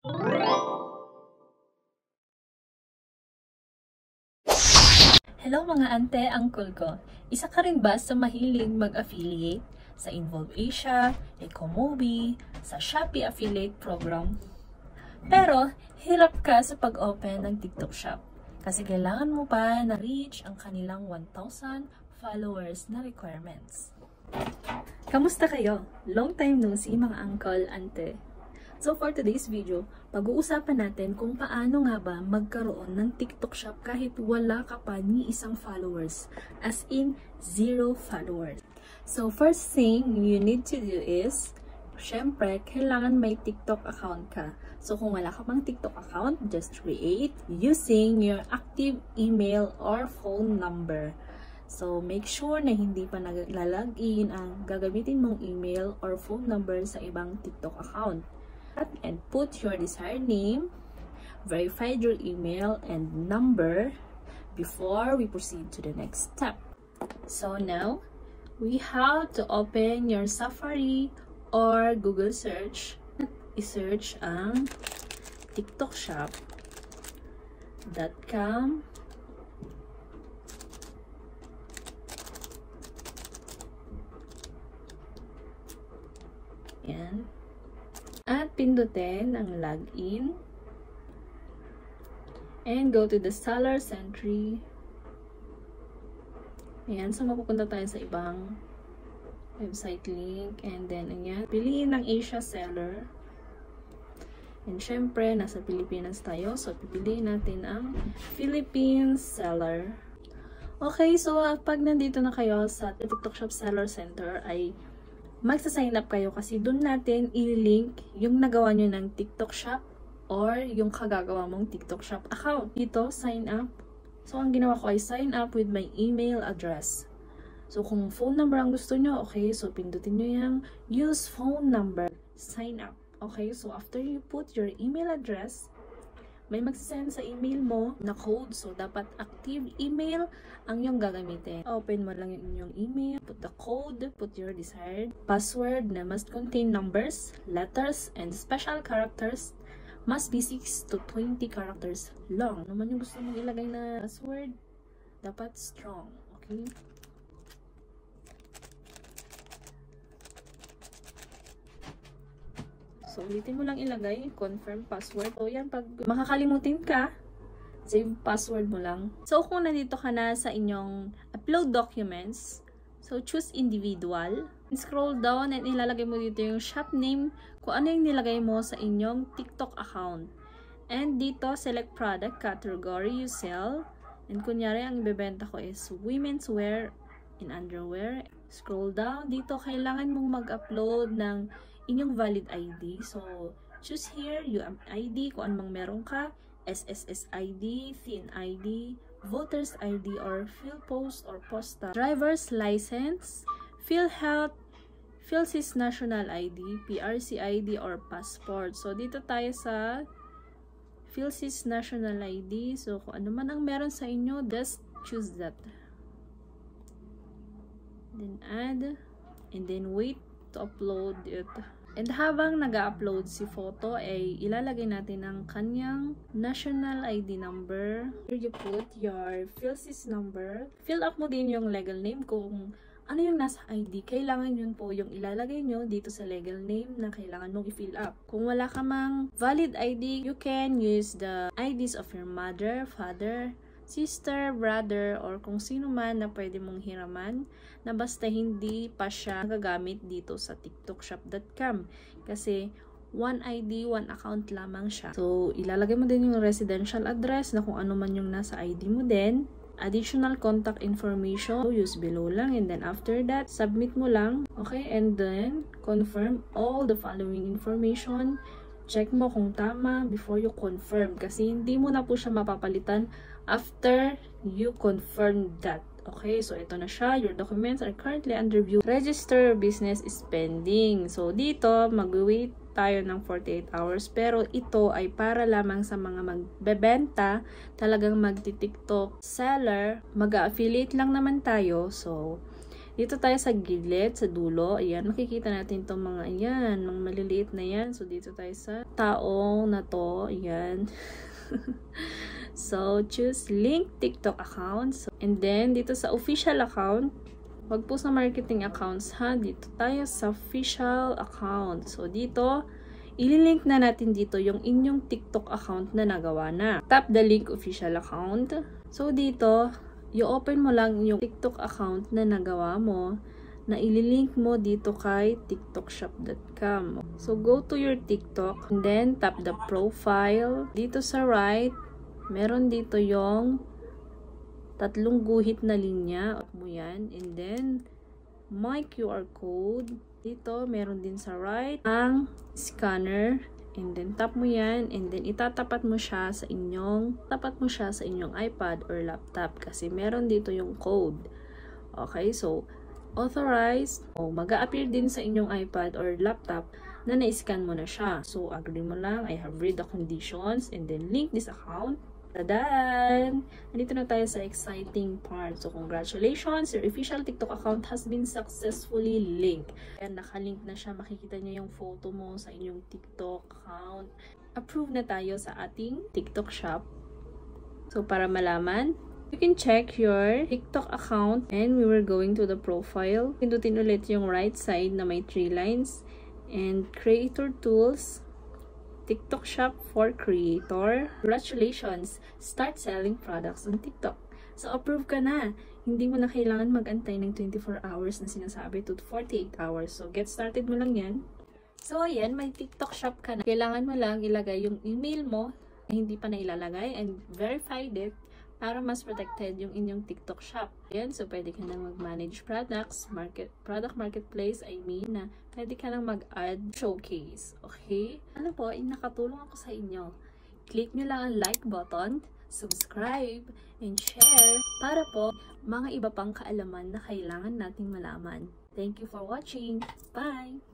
Hello mga ante, uncle ko. Isa ka rin ba sa mahilig mag-affiliate sa Involve Asia, Ecomobi, sa Shopee Affiliate Program? Pero, hirap ka sa pag-open ng TikTok Shop kasi kailangan mo pa na reach ang kanilang 1,000 followers na requirements. Kamusta kayo? Long time no see mga uncle, ante. So for today's video, pag-uusapan natin kung paano nga ba magkaroon ng TikTok Shop kahit wala ka pa ni isang followers, as in 0 followers. So first thing you need to do is, syempre, kailangan may TikTok account ka. So kung wala ka pang TikTok account, just create using your active email or phone number. So make sure na hindi pa naglalagin ang gagamitin mong email or phone number sa ibang TikTok account. And put your desired name, verify your email and number before we proceed to the next step. So now, we have to open your Safari or Google search. I-search ang tiktokshop.com. Yan. At pindutin ang login and go to the seller's entry. Ayan, so mapupunta tayo sa ibang website link and then ayan, piliin ang Asia seller and syempre nasa Pilipinas tayo, so pipiliin natin ang Philippines seller. Okay, so pag nandito na kayo sa TikTok Shop Seller Center ay magsa-sign up kayo kasi doon natin i-link yung nagawa nyo ng TikTok Shop or yung kagagawa mong TikTok Shop account. Dito, sign up. So, ang ginawa ko ay sign up with my email address. So, kung phone number ang gusto nyo, okay, so pindutin nyo yung use phone number, sign up. Okay, so after you put your email address, may mag-send sa email mo na code. So, dapat active email ang iyong gagamitin. Open mo lang yung inyong email, put the code, put your desired password na must contain numbers, letters, and special characters. Must be 6 to 20 characters long. Ano man yung gusto mong ilagay na password, dapat strong. Okay? So, ulitin mo lang ilagay, confirm password. So, yan, pag makakalimutin ka, save password mo lang. So, kung nandito ka na sa inyong upload documents, so choose individual. Scroll down and ilalagay mo dito yung shop name, kung ano yung nilagay mo sa inyong TikTok account. And dito, select product category you sell. And kunyari, ang ibebenta ko is women's wear and underwear. Scroll down. Dito, kailangan mong mag-upload ng inyong valid ID. So, choose here yung ID, kung anong meron ka, SSS ID, TIN ID, Voters ID, or PhilPost or Posta, Driver's License, PhilHealth, PhilSys National ID, PRC ID, or Passport. So, dito tayo sa PhilSys National ID. So, kung ano man ang meron sa inyo, just choose that. Then add, and then wait to upload it. And habang nag-upload si photo, ay ilalagay natin ang kanyang national ID number. Here you put your PhilSys number. Fill up mo din yung legal name kung ano yung nasa ID. Kailangan yun po yung ilalagay nyo dito sa legal name na kailangan mong i-fill up. Kung wala ka mang valid ID, you can use the IDs of your mother, father, sister, brother, or kung sino man na pwede mong hiraman na basta hindi pa siya gagamit dito sa tiktokshop.com kasi one ID, one account lamang siya. So, ilalagay mo din yung residential address na kung ano man yung nasa ID mo din. Additional contact information, use below lang, and then after that, submit mo lang. Okay, and then confirm all the following information. Check mo kung tama before you confirm kasi hindi mo na po siya mapapalitan after you confirm that. Okay, so ito na siya. Your documents are currently under review. Register business is pending. So dito, mag-wait tayo ng 48 hours. Pero ito ay para lamang sa mga magbebenta, talagang magti-TikTok seller. Mag-affiliate lang naman tayo. So Dito tayo sa gilid, sa dulo. Ayan, makikita natin itong mga ayan, mga maliliit na yan. So, dito tayo sa taong na to. Ayan. So, choose link TikTok account. So, and then, dito sa official account, wag po sa marketing accounts ha. Dito tayo sa official account. So, dito, ililink na natin dito yung inyong TikTok account na nagawa na. Tap the link official account. So, dito, i-open mo lang yung TikTok account na nagawa mo na ililink mo dito kay tiktokshop.com. So, go to your TikTok and then tap the profile. Dito sa right, meron dito yung 3 guhit na linya. Tap mo yan. And then, my QR code. Dito, meron din sa right ang scanner. And then, tap mo yan. And then, itatapat mo siya sa inyong iPad or laptop. Kasi meron dito yung code. Okay, so, authorized. Mag-a-appear din sa inyong iPad or laptop na na-scan mo na siya. So, agree mo lang. I have read the conditions. And then, link this account. Tadan! Nandito na tayo sa exciting part. So, congratulations! Your official TikTok account has been successfully linked. Ayan, nakalink na siya. Makikita niyo yung photo mo sa inyong TikTok account. Approve na tayo sa ating TikTok shop. So, para malaman, you can check your TikTok account and we were going to the profile. Pindutin ulit yung right side na may 3 lines and creator tools. TikTok shop for creator. Congratulations! Start selling products on TikTok. So, approve ka na. Hindi mo na kailangan mag-antay ng 24 hours na sinasabi to 48 hours. So, get started mo lang yan. So, ayan, may TikTok shop ka na. Kailangan mo lang ilagay yung email mo na hindi pa na ilalagay and verified it para mas protected yung inyong TikTok shop. Ayan, so pwede ka na mag-manage products, product marketplace, na pwede ka nang mag-add showcase. Okay? Ano po, nakatulong ako sa inyo. Click nyo lang ang like button, subscribe, and share para po mga iba pang kaalaman na kailangan nating malaman. Thank you for watching. Bye!